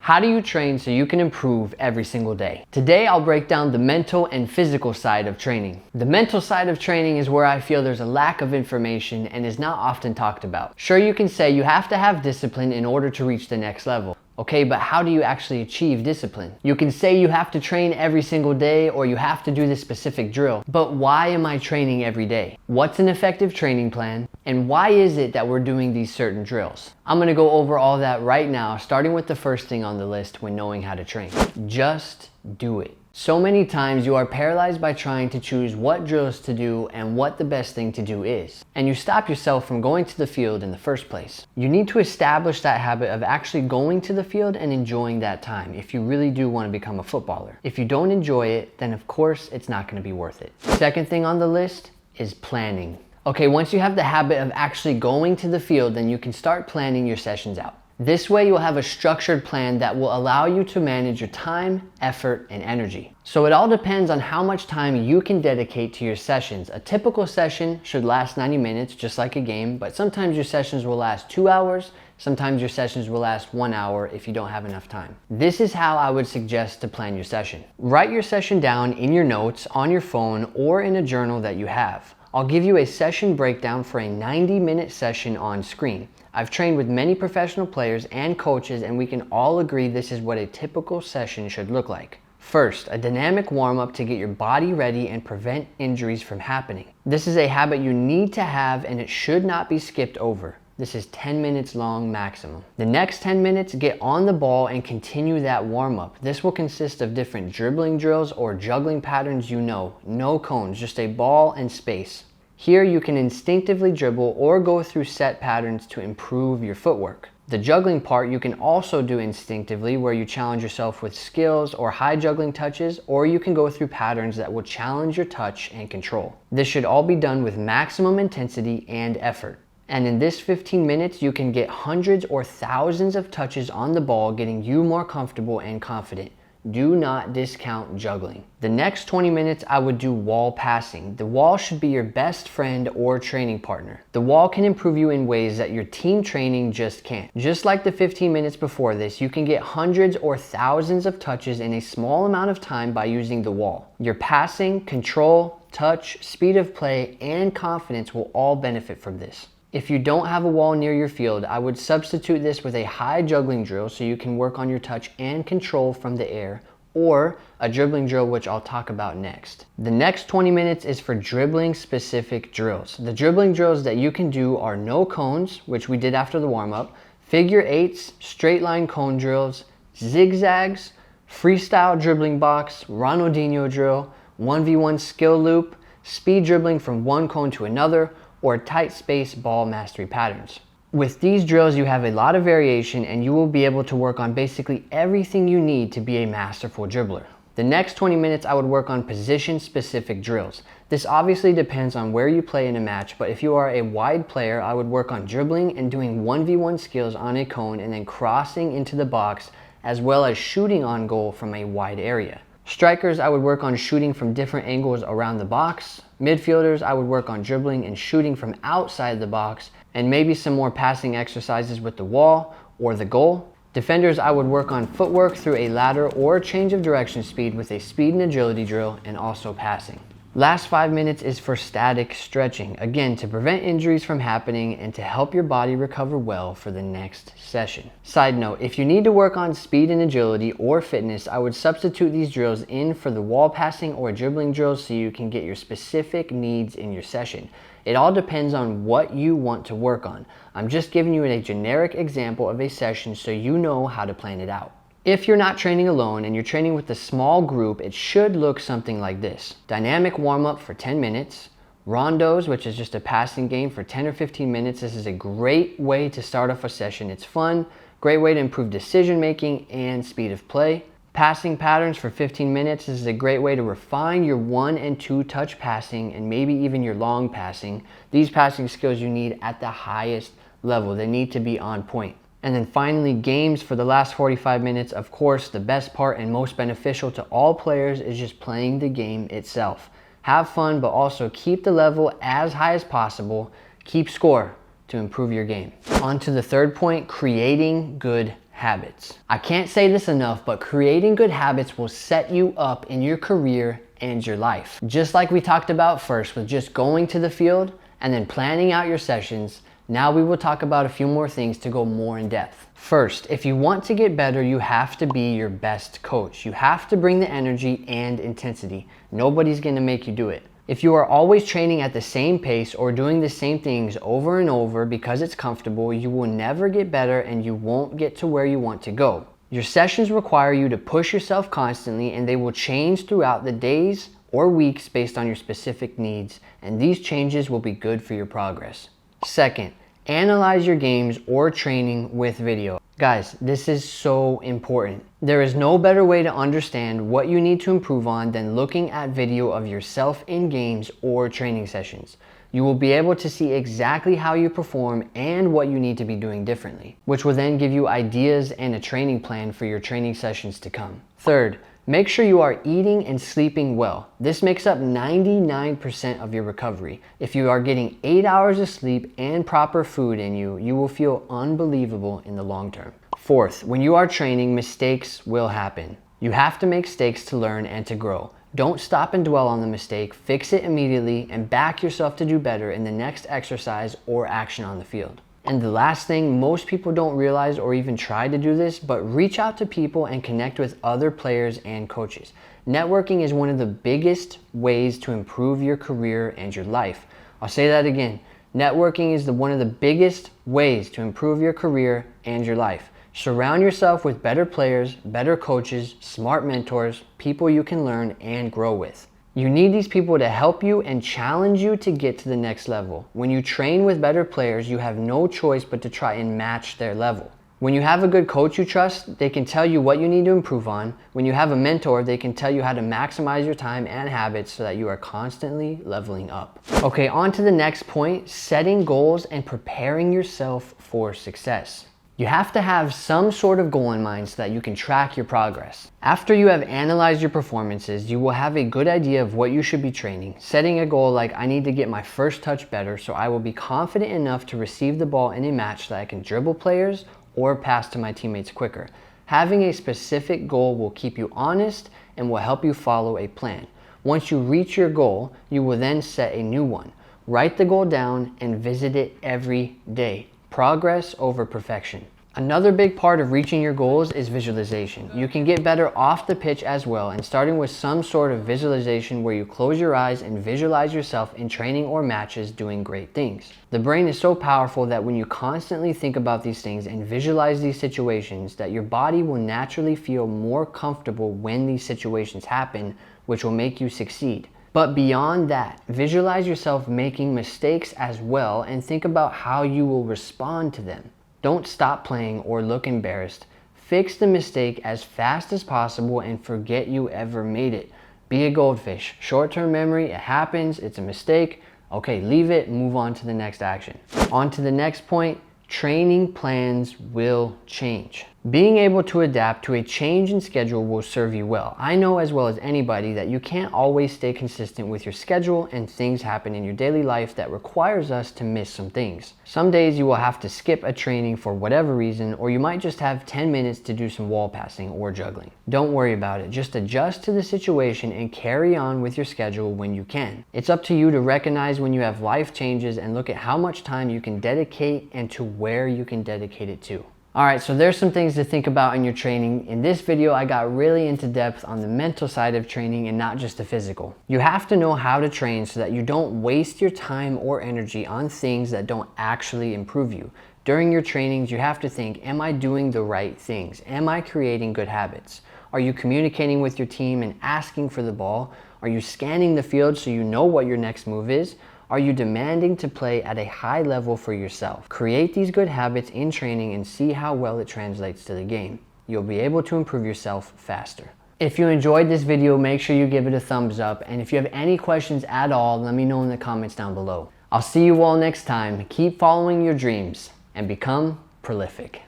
How do you train so you can improve every single day? Today, I'll break down the mental and physical side of training. The mental side of training is where I feel there's a lack of information and is not often talked about. Sure, you can say you have to have discipline in order to reach the next level. Okay, but how do you actually achieve discipline? You can say you have to train every single day or you have to do this specific drill, but why am I training every day? What's an effective training plan? And why is it that we're doing these certain drills? I'm gonna go over all that right now, starting with the first thing on the list when knowing how to train. Just do it. So many times you are paralyzed by trying to choose what drills to do and what the best thing to do is. And you stop yourself from going to the field in the first place. You need to establish that habit of actually going to the field and enjoying that time if you really do want to become a footballer. If you don't enjoy it, then of course it's not going to be worth it. Second thing on the list is planning. Okay, once you have the habit of actually going to the field, then you can start planning your sessions out. This way you'll have a structured plan that will allow you to manage your time, effort, and energy. So it all depends on how much time you can dedicate to your sessions. A typical session should last 90 minutes, just like a game, but sometimes your sessions will last 2 hours, sometimes your sessions will last 1 hour if you don't have enough time. This is how I would suggest to plan your session. Write your session down in your notes, on your phone, or in a journal that you have. I'll give you a session breakdown for a 90-minute session on screen. I've trained with many professional players and coaches, and we can all agree this is what a typical session should look like. First, a dynamic warm-up to get your body ready and prevent injuries from happening. This is a habit you need to have and it should not be skipped over. This is 10 minutes long maximum. The next 10 minutes, get on the ball and continue that warm-up. This will consist of different dribbling drills or juggling patterns no cones, just a ball and space. Here you can instinctively dribble or go through set patterns to improve your footwork. The juggling part you can also do instinctively, where you challenge yourself with skills or high juggling touches, or you can go through patterns that will challenge your touch and control. This should all be done with maximum intensity and effort. And in this 15 minutes, you can get hundreds or thousands of touches on the ball, getting you more comfortable and confident. Do not discount juggling. The next 20 minutes, I would do wall passing. The wall should be your best friend or training partner. The wall can improve you in ways that your team training just can't. Just like the 15 minutes before this, you can get hundreds or thousands of touches in a small amount of time by using the wall. Your passing, control, touch, speed of play, and confidence will all benefit from this. If you don't have a wall near your field, I would substitute this with a high juggling drill so you can work on your touch and control from the air, or a dribbling drill, which I'll talk about next. The next 20 minutes is for dribbling specific drills. The dribbling drills that you can do are no cones, which we did after the warm-up, figure eights, straight line cone drills, zigzags, freestyle dribbling box, Ronaldinho drill, 1v1 skill loop, speed dribbling from one cone to another, or tight space ball mastery patterns. With these drills, you have a lot of variation and you will be able to work on basically everything you need to be a masterful dribbler. The next 20 minutes, I would work on position specific drills. This obviously depends on where you play in a match, but if you are a wide player, I would work on dribbling and doing 1v1 skills on a cone and then crossing into the box, as well as shooting on goal from a wide area. Strikers, I would work on shooting from different angles around the box. Midfielders, I would work on dribbling and shooting from outside the box, and maybe some more passing exercises with the wall or the goal. Defenders, I would work on footwork through a ladder or change of direction speed with a speed and agility drill, and also passing. Last 5 minutes is for static stretching, again to prevent injuries from happening and to help your body recover well for the next session. Side note, if you need to work on speed and agility or fitness, I would substitute these drills in for the wall passing or dribbling drills so you can get your specific needs in your session. It all depends on what you want to work on. I'm just giving you a generic example of a session so you know how to plan it out. If you're not training alone and you're training with a small group, it should look something like this. Dynamic warm-up for 10 minutes. Rondos, which is just a passing game for 10 or 15 minutes. This is a great way to start off a session. It's fun, great way to improve decision making and speed of play. Passing patterns for 15 minutes. This is a great way to refine your 1 and 2 touch passing and maybe even your long passing. These passing skills you need at the highest level. They need to be on point. And then finally, games for the last 45 minutes. Of course, the best part and most beneficial to all players is just playing the game itself. Have fun, but also keep the level as high as possible. Keep score to improve your game. On to the third point, creating good habits. I can't say this enough, but creating good habits will set you up in your career and your life. Just like we talked about first with just going to the field and then planning out your sessions, now we will talk about a few more things to go more in depth. First, if you want to get better, you have to be your best coach. You have to bring the energy and intensity. Nobody's gonna make you do it. If you are always training at the same pace or doing the same things over and over because it's comfortable, you will never get better and you won't get to where you want to go. Your sessions require you to push yourself constantly, and they will change throughout the days or weeks based on your specific needs, and these changes will be good for your progress. Second, analyze your games or training with video. Guys, this is so important. There is no better way to understand what you need to improve on than looking at video of yourself in games or training sessions. You will be able to see exactly how you perform and what you need to be doing differently, which will then give you ideas and a training plan for your training sessions to come. Third, make sure you are eating and sleeping well. This makes up 99% of your recovery. If you are getting 8 hours of sleep and proper food in you, you will feel unbelievable in the long term. Fourth, when you are training, mistakes will happen. You have to make mistakes to learn and to grow. Don't stop and dwell on the mistake, fix it immediately, and back yourself to do better in the next exercise or action on the field. And the last thing, most people don't realize or even try to do this, but reach out to people and connect with other players and coaches. Networking is one of the biggest ways to improve your career and your life. I'll say that again. Networking is one of the biggest ways to improve your career and your life. Surround yourself with better players, better coaches, smart mentors, people you can learn and grow with. You need these people to help you and challenge you to get to the next level. When you train with better players, you have no choice but to try and match their level. When you have a good coach you trust, they can tell you what you need to improve on. When you have a mentor, they can tell you how to maximize your time and habits so that you are constantly leveling up. Okay, on to the next point, setting goals and preparing yourself for success. You have to have some sort of goal in mind so that you can track your progress. After you have analyzed your performances, you will have a good idea of what you should be training. Setting a goal like, I need to get my first touch better so I will be confident enough to receive the ball in a match so that I can dribble players or pass to my teammates quicker. Having a specific goal will keep you honest and will help you follow a plan. Once you reach your goal, you will then set a new one. Write the goal down and visit it every day. Progress over perfection. Another big part of reaching your goals is visualization. You can get better off the pitch as well, and starting with some sort of visualization where you close your eyes and visualize yourself in training or matches doing great things. The brain is so powerful that when you constantly think about these things and visualize these situations, that your body will naturally feel more comfortable when these situations happen, which will make you succeed. But beyond that, visualize yourself making mistakes as well and think about how you will respond to them. Don't stop playing or look embarrassed. Fix the mistake as fast as possible and forget you ever made it. Be a goldfish. Short-term memory, it happens, it's a mistake. Okay, leave it, move on to the next action. On to the next point, training plans will change. Being able to adapt to a change in schedule will serve you well. I know as well as anybody that you can't always stay consistent with your schedule, and things happen in your daily life that requires us to miss some things. Some days you will have to skip a training for whatever reason, or you might just have 10 minutes to do some wall passing or juggling. Don't worry about it. Just adjust to the situation and carry on with your schedule when you can. It's up to you to recognize when you have life changes and look at how much time you can dedicate and to where you can dedicate it to. Alright, so there's some things to think about in your training. In this video, I got really into depth on the mental side of training and not just the physical. You have to know how to train so that you don't waste your time or energy on things that don't actually improve you. During your trainings, you have to think, am I doing the right things? Am I creating good habits? Are you communicating with your team and asking for the ball? Are you scanning the field so you know what your next move is? Are you demanding to play at a high level for yourself? Create these good habits in training and see how well it translates to the game. You'll be able to improve yourself faster. If you enjoyed this video, make sure you give it a thumbs up. And if you have any questions at all, let me know in the comments down below. I'll see you all next time. Keep following your dreams and become prolific.